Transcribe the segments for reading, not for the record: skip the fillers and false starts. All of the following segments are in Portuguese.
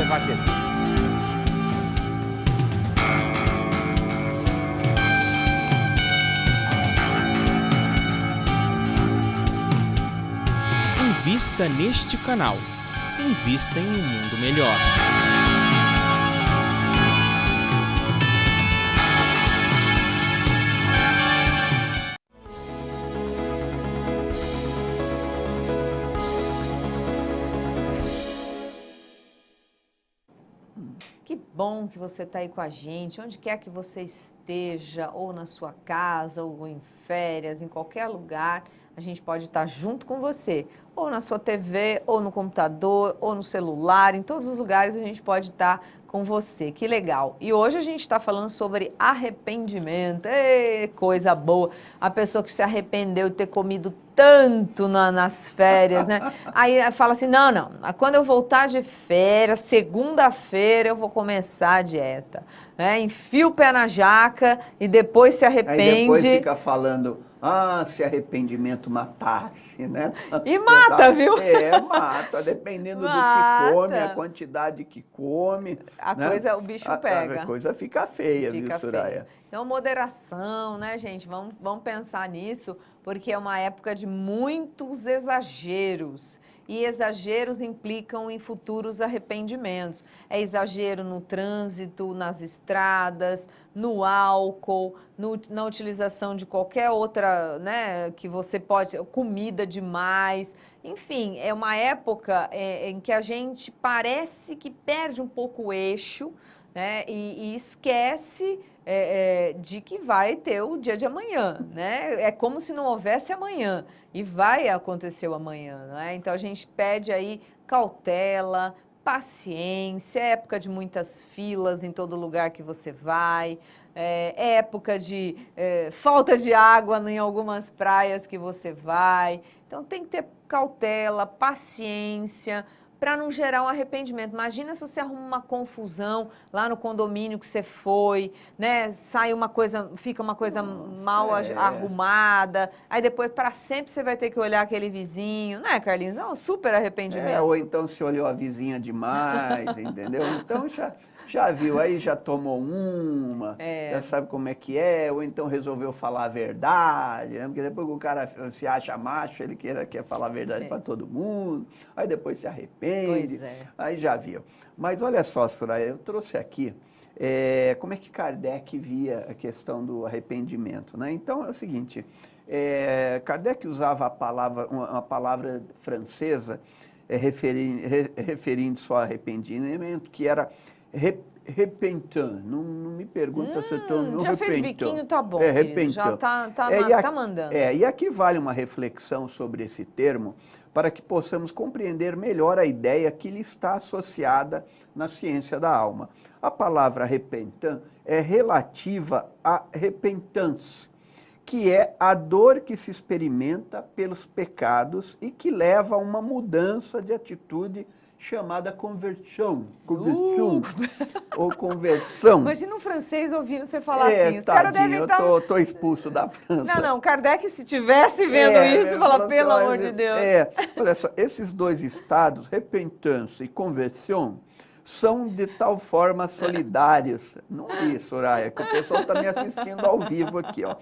levar Jesus. Invista neste canal. Invista em um mundo melhor. Que bom que você está aí com a gente, onde quer que você esteja, ou na sua casa, ou em férias, em qualquer lugar, a gente pode estar junto com você, ou na sua TV, ou no computador, ou no celular, em todos os lugares a gente pode estar com você. Que legal! E hoje a gente está falando sobre arrependimento. Ê, coisa boa! A pessoa que se arrependeu de ter comido tanto nas férias, né? Aí fala assim, não, quando eu voltar de férias, segunda-feira eu vou começar a dieta. Né? Enfia o pé na jaca e depois se arrepende. Aí depois fica falando, se arrependimento matasse, né? E mata, viu? Mata, dependendo do que come, a quantidade que come. A né? coisa, o bicho pega. A coisa fica feia, Fica viu, Soraya? feia. Então, moderação, né, gente? Vamos pensar nisso, porque é uma época de muitos exageros. E exageros implicam em futuros arrependimentos. É exagero no trânsito, nas estradas, no álcool, na utilização de qualquer outra, né, que você pode, comida demais. Enfim, é uma época em que a gente parece que perde um pouco o eixo, né, e esquece de que vai ter o dia de amanhã, né? É como se não houvesse amanhã e vai acontecer o amanhã, né? Então a gente pede aí cautela, paciência, época de muitas filas em todo lugar que você vai, época de falta de água em algumas praias que você vai. Então tem que ter cautela, paciência, para não gerar um arrependimento. Imagina se você arruma uma confusão lá no condomínio que você foi, né? Sai uma coisa, fica uma coisa mal arrumada, aí depois para sempre você vai ter que olhar aquele vizinho, né, Carlinhos? É um super arrependimento. Ou então se olhou a vizinha demais, entendeu? Então já viu, aí já tomou uma, já sabe como é que é, ou então resolveu falar a verdade, né? Porque depois que o cara se acha macho, ele quer falar a verdade para todo mundo, aí depois se arrepende, aí já viu. Mas olha só, Soraya, eu trouxe aqui como é que Kardec via a questão do arrependimento, né? Então é o seguinte, Kardec usava uma palavra francesa referindo-se ao arrependimento, que era repentant. Não me pergunta se eu estou... Já fez biquinho, tá bom, querido, já tá mandando. E aqui vale uma reflexão sobre esse termo, para que possamos compreender melhor a ideia que lhe está associada na ciência da alma. A palavra repentant é relativa à repentance, que é a dor que se experimenta pelos pecados e que leva a uma mudança de atitude chamada conversão ou conversão. Imagina um francês ouvindo você falar assim. Tadinho, eu tô expulso da França. Não, Kardec, se tivesse vendo isso, fala, pelo amor de Deus. Olha só, esses dois estados, repentance e conversão, são de tal forma solidários, não vi, Soraya, que o pessoal está me assistindo ao vivo aqui, ó,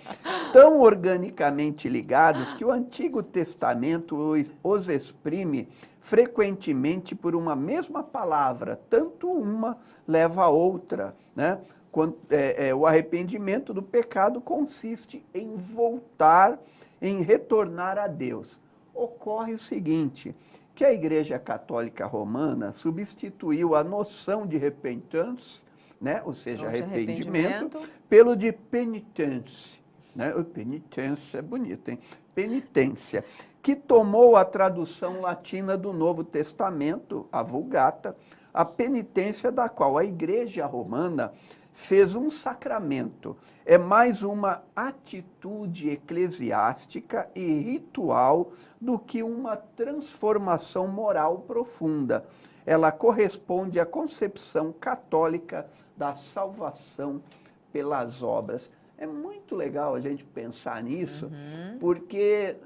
tão organicamente ligados que o Antigo Testamento os exprime frequentemente por uma mesma palavra, tanto uma leva a outra, né? O arrependimento do pecado consiste em voltar, em retornar a Deus. Ocorre o seguinte, que a Igreja Católica Romana substituiu a noção de repentance, né? Ou seja, arrependimento, pelo de penitência. Né? O penitência é bonito, hein? Penitência, que tomou a tradução latina do Novo Testamento, a Vulgata, a penitência da qual a Igreja Romana fez um sacramento. É mais uma atitude eclesiástica e ritual do que uma transformação moral profunda. Ela corresponde à concepção católica da salvação pelas obras. É muito legal a gente pensar nisso, porque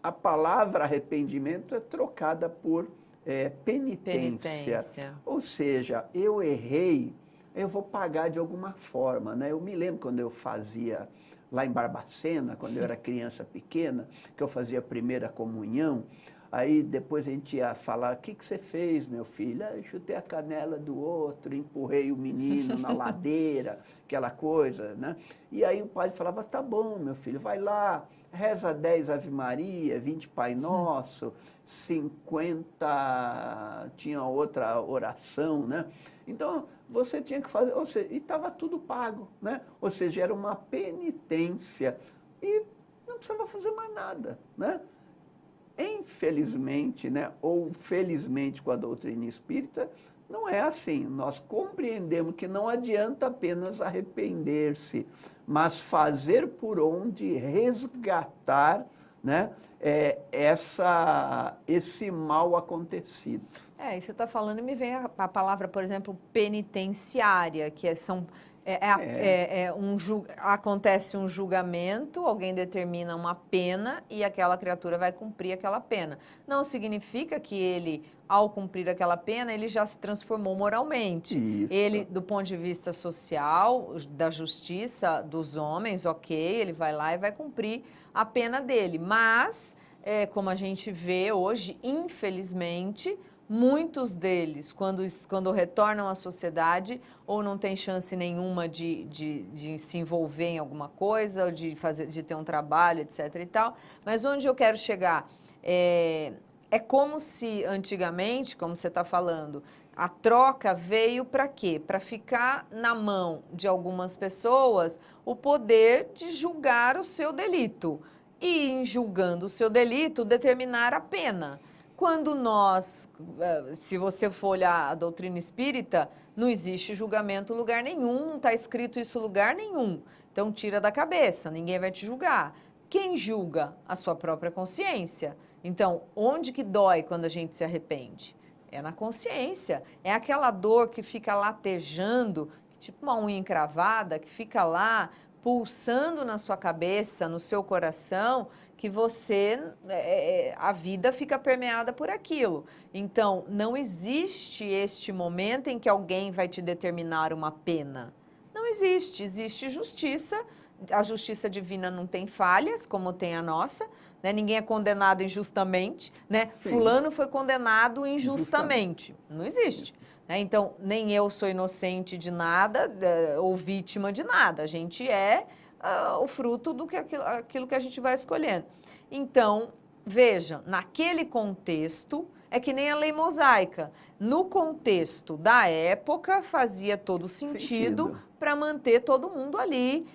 a palavra arrependimento é trocada por Penitência. Ou seja, eu errei, eu vou pagar de alguma forma, né? Eu me lembro quando eu fazia lá em Barbacena, quando eu era criança pequena, que eu fazia a primeira comunhão, aí depois a gente ia falar, o que você fez, meu filho? Eu chutei a canela do outro, empurrei o menino na ladeira, aquela coisa, né? E aí o padre falava, tá bom, meu filho, vai lá, reza 10 Ave Maria, 20 Pai Nosso, 50, tinha outra oração, né? Então, você tinha que fazer, ou seja, e estava tudo pago, né? Ou seja, era uma penitência e não precisava fazer mais nada, né? Infelizmente, né, ou felizmente com a doutrina espírita, não é assim. Nós compreendemos que não adianta apenas arrepender-se, mas fazer por onde resgatar, né, esse mal acontecido. E você está falando e me vem a palavra, por exemplo, penitenciária, que acontece um julgamento, alguém determina uma pena e aquela criatura vai cumprir aquela pena. Não significa que ele, ao cumprir aquela pena, ele já se transformou moralmente. Isso. Ele, do ponto de vista social, da justiça dos homens, ok, ele vai lá e vai cumprir a pena dele. Mas, como a gente vê hoje, infelizmente, muitos deles, quando retornam à sociedade, ou não tem chance nenhuma de se envolver em alguma coisa, ou de ter um trabalho, etc. e tal. Mas onde eu quero chegar? É como se antigamente, como você está falando, a troca veio para quê? Para ficar na mão de algumas pessoas o poder de julgar o seu delito. E, em julgando o seu delito, determinar a pena. Quando nós, se você for olhar a doutrina espírita, não existe julgamento em lugar nenhum, não está escrito isso em lugar nenhum. Então, tira da cabeça, ninguém vai te julgar. Quem julga? A sua própria consciência. Então, onde que dói quando a gente se arrepende? É na consciência. É aquela dor que fica latejando, tipo uma unha encravada, que fica lá pulsando na sua cabeça, no seu coração, que a vida fica permeada por aquilo. Então, não existe este momento em que alguém vai te determinar uma pena. Não existe. Existe justiça. A justiça divina não tem falhas, como tem a nossa, né? Ninguém é condenado injustamente, né? Fulano foi condenado injustamente. Não existe. Então, nem eu sou inocente de nada ou vítima de nada. A gente é o fruto do que aquilo que a gente vai escolhendo. Então, veja, naquele contexto, é que nem a lei mosaica. No contexto da época, fazia todo sentido para manter todo mundo ali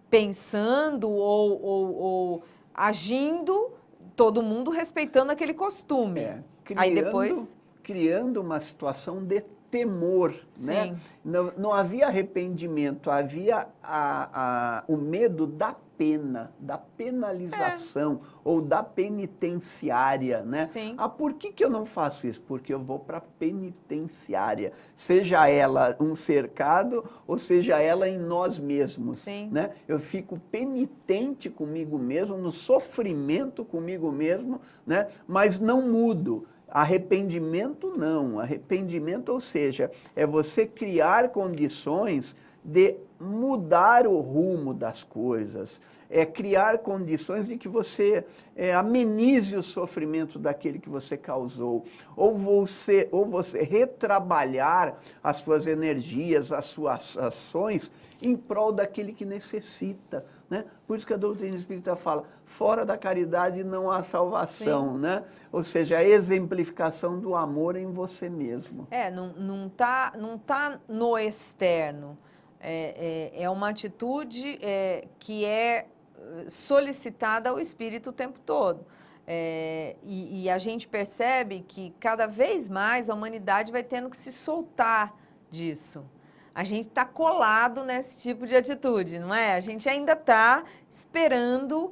pensando ou agindo, todo mundo respeitando aquele costume. Aí depois... criando uma situação de temor, né? Não havia arrependimento, havia o medo da pena, da penalização ou da penitenciária, né? Sim. Por que eu não faço isso? Porque eu vou para a penitenciária, seja ela um cercado ou seja ela em nós mesmos, Sim. né? Eu fico penitente comigo mesmo, no sofrimento comigo mesmo, né? Mas não mudo. Arrependimento não, arrependimento, ou seja, é você criar condições de mudar o rumo das coisas, é criar condições de que você amenize o sofrimento daquele que você causou, ou você retrabalhar as suas energias, as suas ações em prol daquele que necessita, né? Por isso que a doutrina espírita fala, fora da caridade não há salvação, né? Ou seja, a exemplificação do amor em você mesmo. Não tá no externo. É uma atitude que é solicitada ao espírito o tempo todo. E a gente percebe que cada vez mais a humanidade vai tendo que se soltar disso. A gente está colado nesse tipo de atitude, não é? A gente ainda está esperando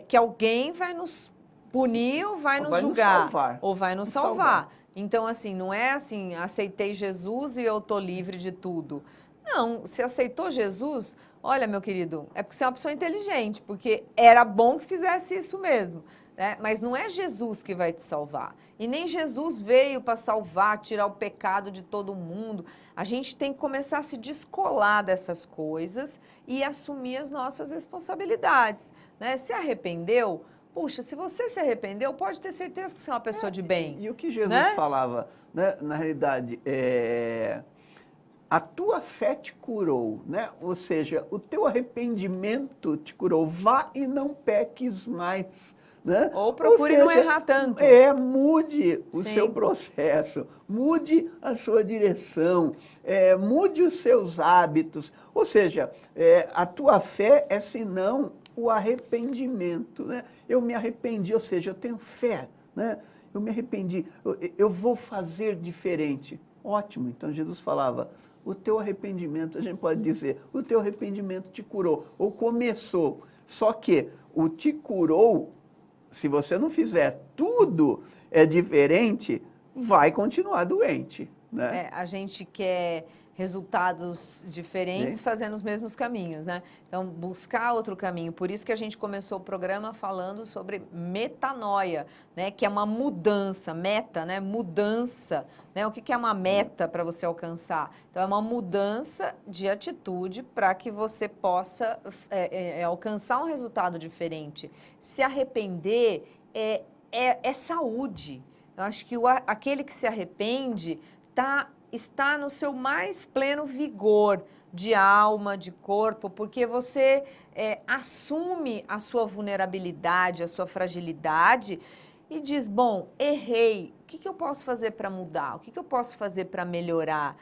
que alguém vai nos punir ou vai nos julgar. Ou vai nos salvar. Então, assim, não é assim, aceitei Jesus e eu estou livre de tudo. Não, se aceitou Jesus, olha, meu querido, é porque você é uma pessoa inteligente, porque era bom que fizesse isso mesmo. né? Mas não é Jesus que vai te salvar. E nem Jesus veio para salvar, tirar o pecado de todo mundo. A gente tem que começar a se descolar dessas coisas e assumir as nossas responsabilidades, né? Se arrependeu? Puxa, se você se arrependeu, pode ter certeza que você é uma pessoa de bem. E o que Jesus né? falava, né, na realidade, a tua fé te curou, né? Ou seja, o teu arrependimento te curou. Vá e não peques mais. Né? Ou procure não errar tanto. Mude o Sim. seu processo, mude a sua direção, mude os seus hábitos. Ou seja, a tua fé é senão o arrependimento. Né? Eu me arrependi, ou seja, eu tenho fé. Né? Eu me arrependi, eu vou fazer diferente. Ótimo, então Jesus falava, o teu arrependimento, a gente pode dizer, o teu arrependimento te curou, ou começou. Só que o te curou, se você não fizer tudo diferente, vai continuar doente. Né? A gente quer resultados diferentes fazendo os mesmos caminhos, né? Então, buscar outro caminho. Por isso que a gente começou o programa falando sobre metanoia, né? Que é uma mudança, meta, né? Mudança, né? O que é uma meta para você alcançar? Então, é uma mudança de atitude para que você possa alcançar um resultado diferente. Se arrepender é saúde. Eu acho que aquele que se arrepende está no seu mais pleno vigor de alma, de corpo, porque você assume a sua vulnerabilidade, a sua fragilidade e diz, bom, errei, o que eu posso fazer para mudar? O que eu posso fazer para melhorar?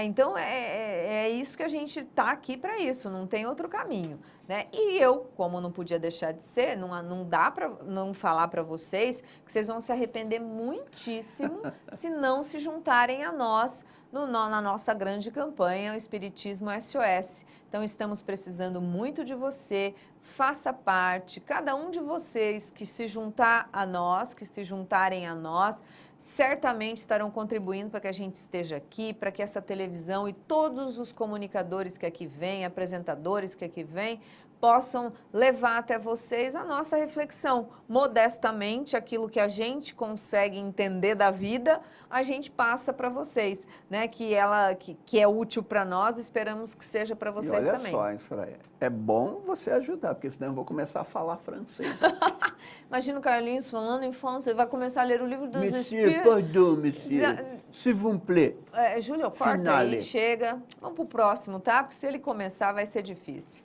Então, é isso que a gente está aqui para isso, não tem outro caminho. Né? E eu, como não podia deixar de ser, não dá para não falar para vocês que vocês vão se arrepender muitíssimo se não se juntarem a nós na nossa grande campanha, o Espiritismo SOS. Então, estamos precisando muito de você, faça parte, cada um de vocês que se juntar a nós, que se juntarem a nós, certamente estarão contribuindo para que a gente esteja aqui, para que essa televisão e todos os comunicadores que aqui vêm, apresentadores que aqui vêm, possam levar até vocês a nossa reflexão. Modestamente, aquilo que a gente consegue entender da vida, a gente passa para vocês, né? Que é útil para nós, esperamos que seja para vocês também. E olha só, Soraya, é bom você ajudar, porque senão eu vou começar a falar francês. Imagina o Carlinhos falando em francês, vai começar a ler o livro dos Monsieur, Espíritos. pardon, monsieur, s'il vous plaît. Júlio, corta Finale. aí, chega. Vamos pro próximo, tá? Porque se ele começar, vai ser difícil.